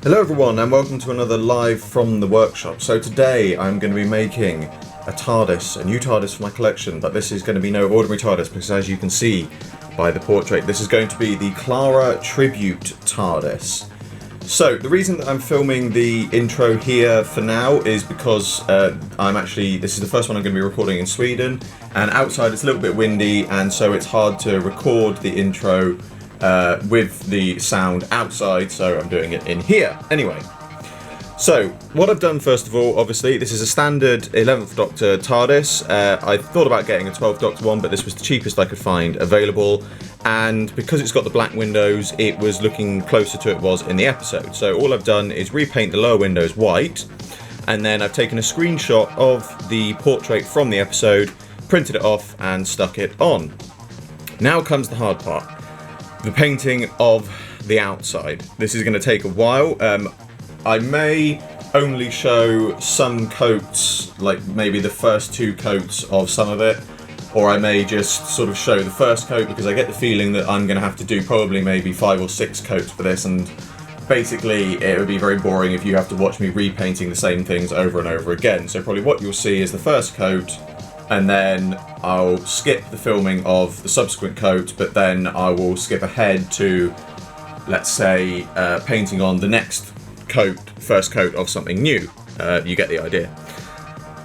Hello everyone and welcome to another live from the workshop. So today I'm going to be making a TARDIS, a new TARDIS for my collection, but this is going to be no ordinary TARDIS because as you can see by the portrait, this is going to be the Clara Tribute TARDIS. So the reason that I'm filming the intro here for now is because this is the first one I'm going to be recording in Sweden, and outside it's a little bit windy and so it's hard to record the intro with the sound outside, so I'm doing it in here. Anyway, so what I've done first of all, obviously, this is a standard 11th Doctor TARDIS. I thought about getting a 12th Doctor one, but this was the cheapest I could find available, and because it's got the black windows, it was looking closer to it was in the episode. So all I've done is repaint the lower windows white, and then I've taken a screenshot of the portrait from the episode, printed it off, and stuck it on. Now comes the hard part. The painting of the outside. This is going to take a while. I may only show some coats, like maybe the first two coats of some of it, or I may just sort of show the first coat because I get the feeling that I'm going to have to do probably maybe 5 or 6 coats for this, and basically it would be very boring if you have to watch me repainting the same things over and over again. So probably what you'll see is the first coat, and then I'll skip the filming of the subsequent coat, but then I will skip ahead to, let's say, painting on the next coat, first coat of something new. You get the idea.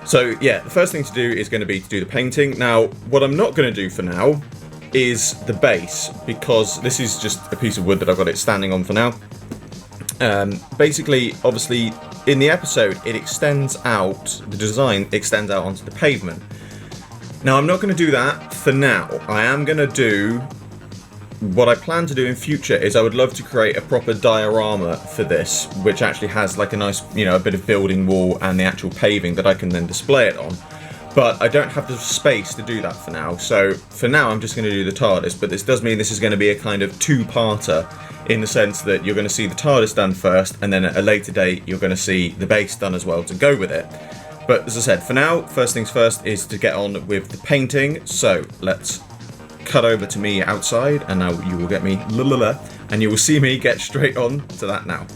So yeah, the first thing to do is going to be to do the painting. Now, what I'm not going to do for now is the base, because this is just a piece of wood that I've got it standing on for now. Basically, obviously, in the episode, it extends out, the design extends out onto the pavement. Now, I'm not going to do that for now. I am going to do, what I plan to do in future is I would love to create a proper diorama for this, which actually has like a nice, a bit of building wall and the actual paving that I can then display it on. But I don't have the space to do that for now. So for now, I'm just going to do the TARDIS, but this does mean this is going to be a kind of two-parter in the sense that you're going to see the TARDIS done first, and then at a later date, you're going to see the base done as well to go with it. But as I said, for now, first things first is to get on with the painting. So let's cut over to me outside, and now you will get me and you will see me get straight on to that now.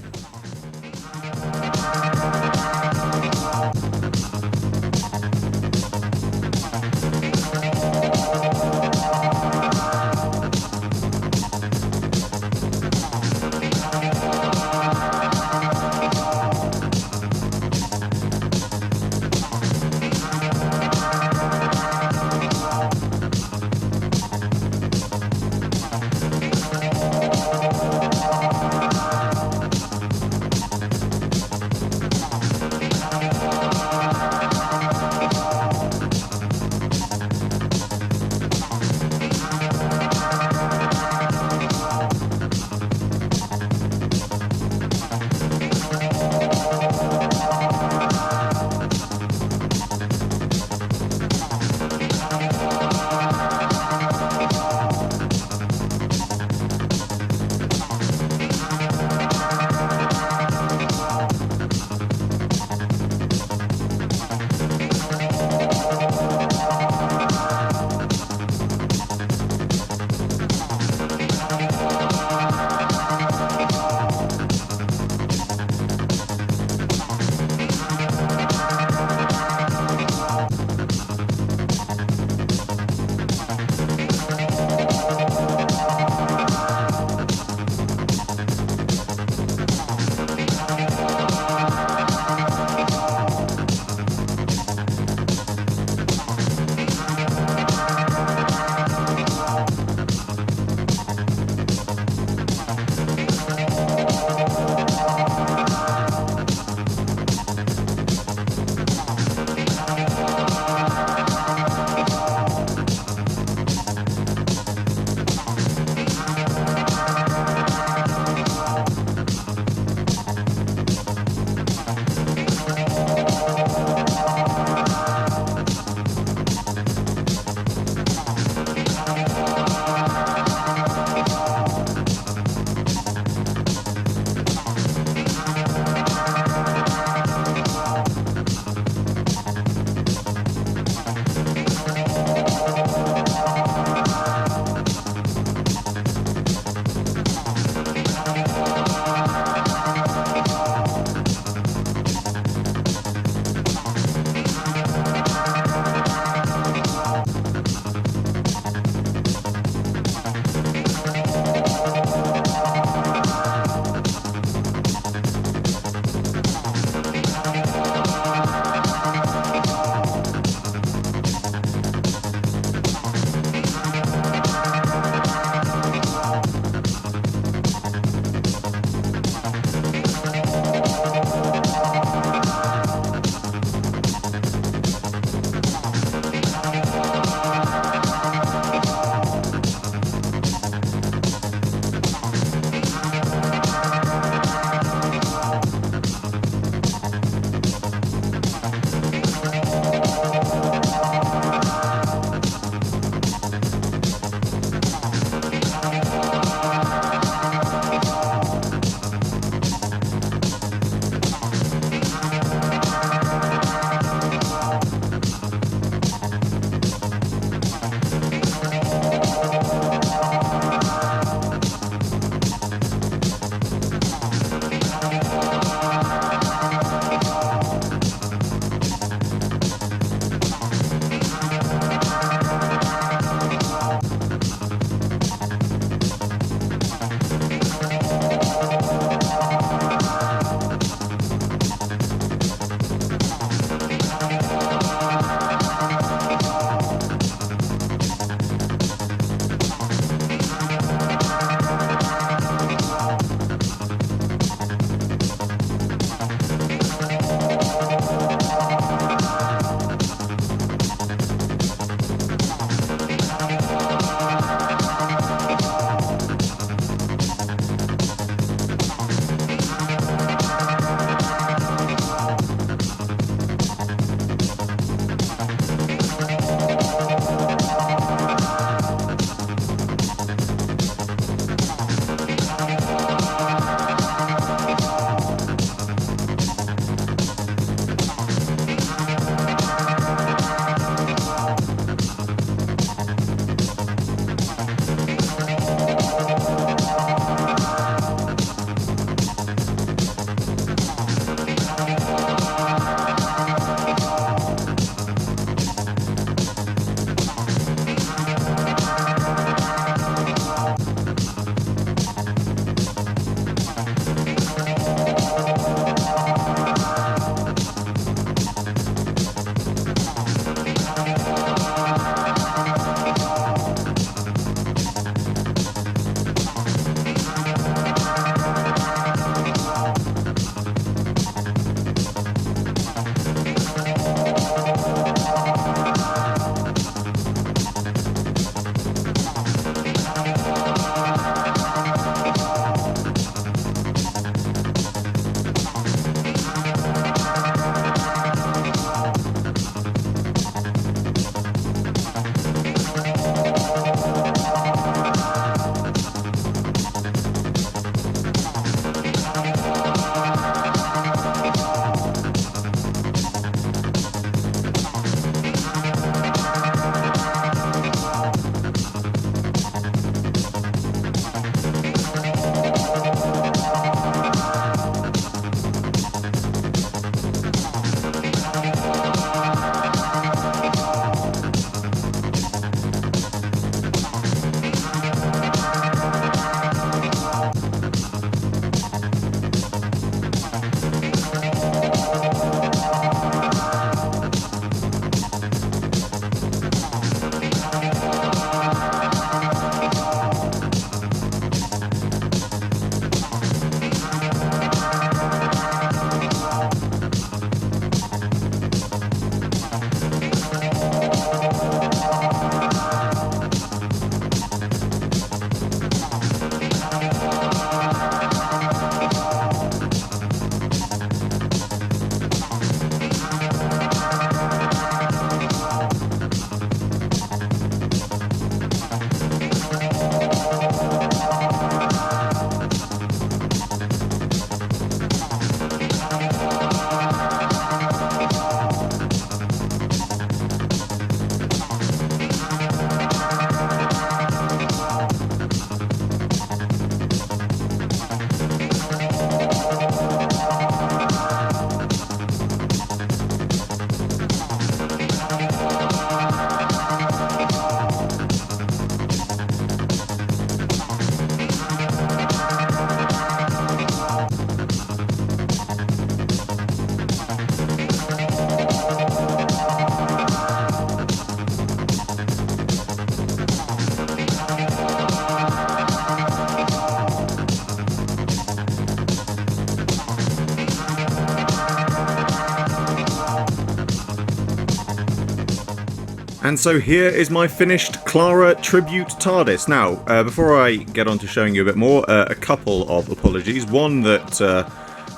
And so here is my finished Clara Tribute TARDIS. Now, before I get on to showing you a bit more, a couple of apologies. One that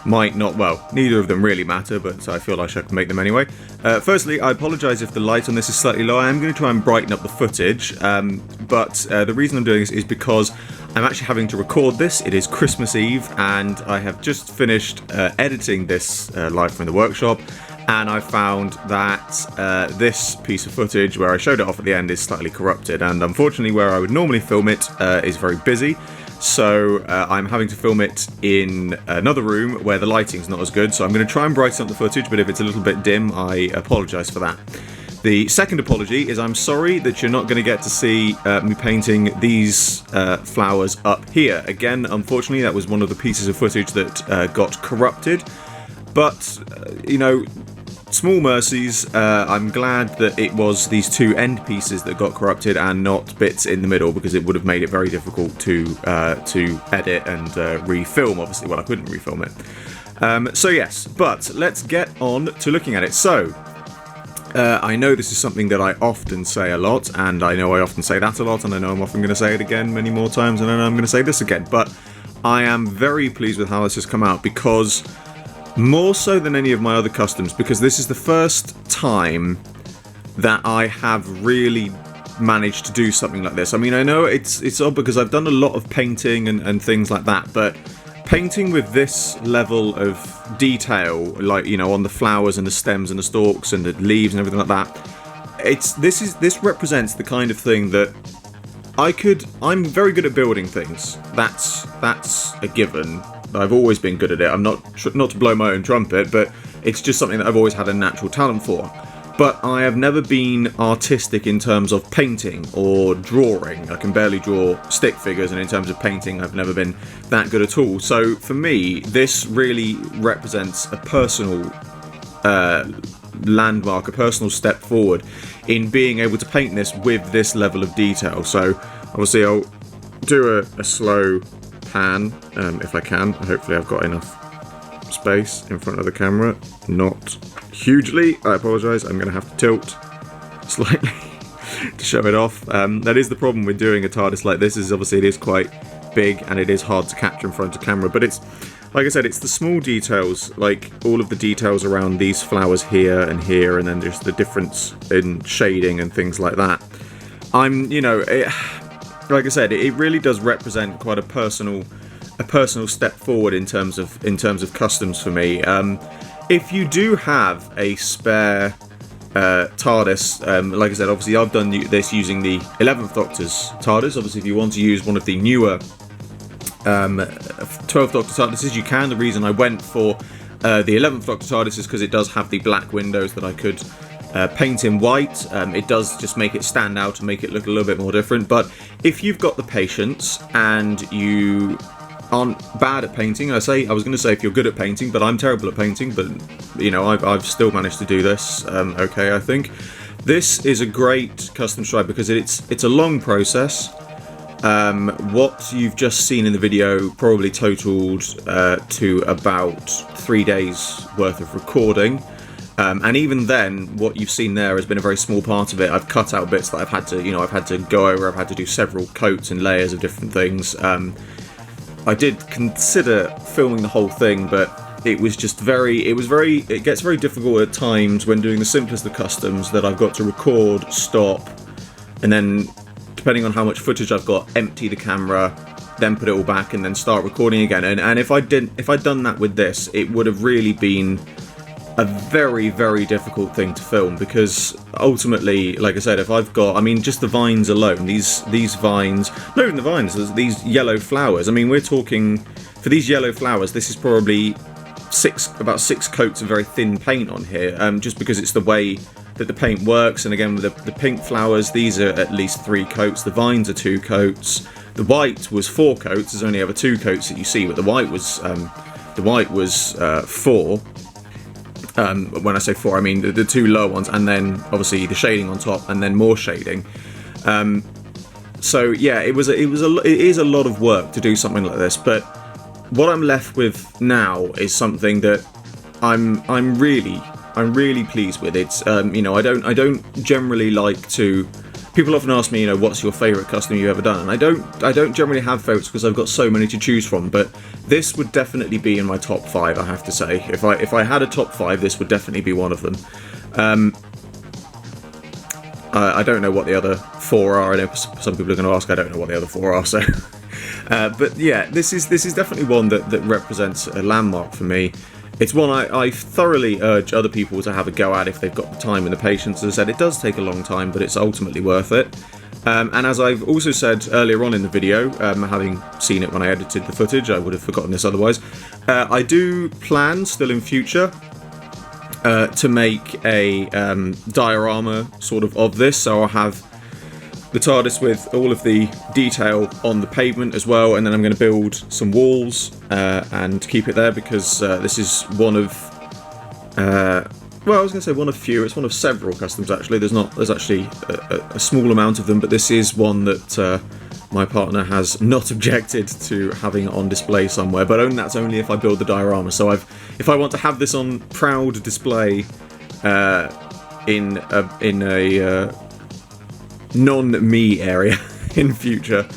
might not, well, neither of them really matter, but I feel like I can make them anyway. Firstly, I apologise if the light on this is slightly low. I am going to try and brighten up the footage, but the reason I'm doing this is because I'm actually having to record this. It is Christmas Eve, and I have just finished editing this live from the workshop. And I found that this piece of footage, where I showed it off at the end, is slightly corrupted. And unfortunately, where I would normally film it is very busy. So I'm having to film it in another room where the lighting's not as good. So I'm going to try and brighten up the footage, but if it's a little bit dim, I apologise for that. The second apology is I'm sorry that you're not going to get to see me painting these flowers up here. Again, unfortunately, that was one of the pieces of footage that got corrupted. But, you know, small mercies. I'm glad that it was these two end pieces that got corrupted and not bits in the middle, because it would have made it very difficult to edit and refilm. Obviously, well, I couldn't refilm it. So yes, but let's get on to looking at it. So I know this is something that I often say a lot, and I know I often say that a lot, and I know I'm often going to say it again many more times, and I know I'm going to say this again. But I am very pleased with how this has come out, because more so than any of my other customs, because this is the first time that I have really managed to do something like this. I mean, I know it's odd because I've done a lot of painting and things like that, but painting with this level of detail, like, you know, on the flowers and the stems and the stalks and the leaves and everything like that, this represents the kind of thing that I'm very good at building things. That's a given. I've always been good at it. I'm not to blow my own trumpet, but it's just something that I've always had a natural talent for. But I have never been artistic in terms of painting or drawing. I can barely draw stick figures, and in terms of painting, I've never been that good at all. So for me, this really represents a personal landmark, a personal step forward in being able to paint this with this level of detail. So obviously I'll do a slow pan if I can. Hopefully I've got enough space in front of the camera. Not hugely, I apologise. I'm going to have to tilt slightly to show it off. That is the problem with doing a TARDIS like this, is obviously it is quite big and it is hard to capture in front of camera, but it's, like I said, it's the small details, like all of the details around these flowers here, and then just the difference in shading and things like that. Like I said, it really does represent quite a personal step forward in terms of customs for me. If you do have a spare TARDIS, like I said, obviously I've done this using the 11th Doctor's TARDIS. Obviously, if you want to use one of the newer 12th Doctor TARDISes, you can. The reason I went for the 11th Doctor TARDIS is because it does have the black windows that I could paint in white. It does just make it stand out and make it look a little bit more different. But if you've got the patience and you aren't bad at painting, I was going to say if you're good at painting, but I'm terrible at painting, but you know, I've still managed to do this okay, I think. This is a great custom stripe because it's a long process. What you've just seen in the video probably totaled to about 3 days worth of recording. And even then, what you've seen there has been a very small part of it. I've cut out bits that I've had to go over. I've had to do several coats and layers of different things. I did consider filming the whole thing, but it gets very difficult at times when doing the simplest of customs, that I've got to record, stop, and then, depending on how much footage I've got, empty the camera, then put it all back, and then start recording again. And if I'd done that with this, it would have really been a very, very difficult thing to film, because ultimately, like I said, if I've got, I mean, just the vines alone, these vines, not even the vines, these yellow flowers, I mean, we're talking, for these yellow flowers, this is probably about six coats of very thin paint on here, just because it's the way that the paint works. And again, with the pink flowers, these are at least 3 coats, the vines are 2 coats, the white was 4 coats, there's only ever 2 coats that you see, but the white was 4. When I say 4, I mean the 2 lower ones, and then obviously the shading on top, and then more shading. So yeah, it is a lot of work to do something like this. But what I'm left with now is something that I'm really I'm really pleased with. It's you know, I don't generally like to. People often ask me, you know, what's your favourite custom you've ever done, and I don't generally have favourites because I've got so many to choose from. But this would definitely be in my top 5, I have to say. If I had a top 5, this would definitely be one of them. I don't know what the other 4 are. I know some people are going to ask. I don't know what the other 4 are. So, but yeah, this is definitely one that represents a landmark for me. It's one I thoroughly urge other people to have a go at if they've got the time and the patience. As I said, it does take a long time, but it's ultimately worth it. And as I've also said earlier on in the video, having seen it when I edited the footage, I would have forgotten this otherwise, I do plan still in future to make a diorama sort of this, so I'll have the TARDIS with all of the detail on the pavement as well, and then I'm going to build some walls and keep it there because this is one of well, I was going to say one of few. It's one of several customs actually. There's actually a small amount of them, but this is one that my partner has not objected to having it on display somewhere. But that's only if I build the diorama. So if I want to have this on proud display in a non-me area in future,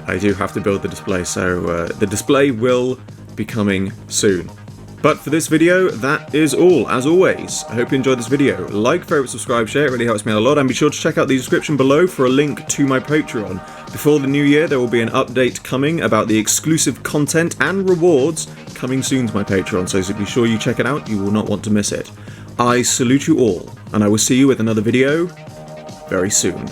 I do have to build the display. So the display will be coming soon. But for this video, that is all. As always, I hope you enjoyed this video. Like, favourite, subscribe, share, it really helps me out a lot. And be sure to check out the description below for a link to my Patreon. Before the new year, there will be an update coming about the exclusive content and rewards coming soon to my Patreon. So be sure you check it out, you will not want to miss it. I salute you all, and I will see you with another video very soon.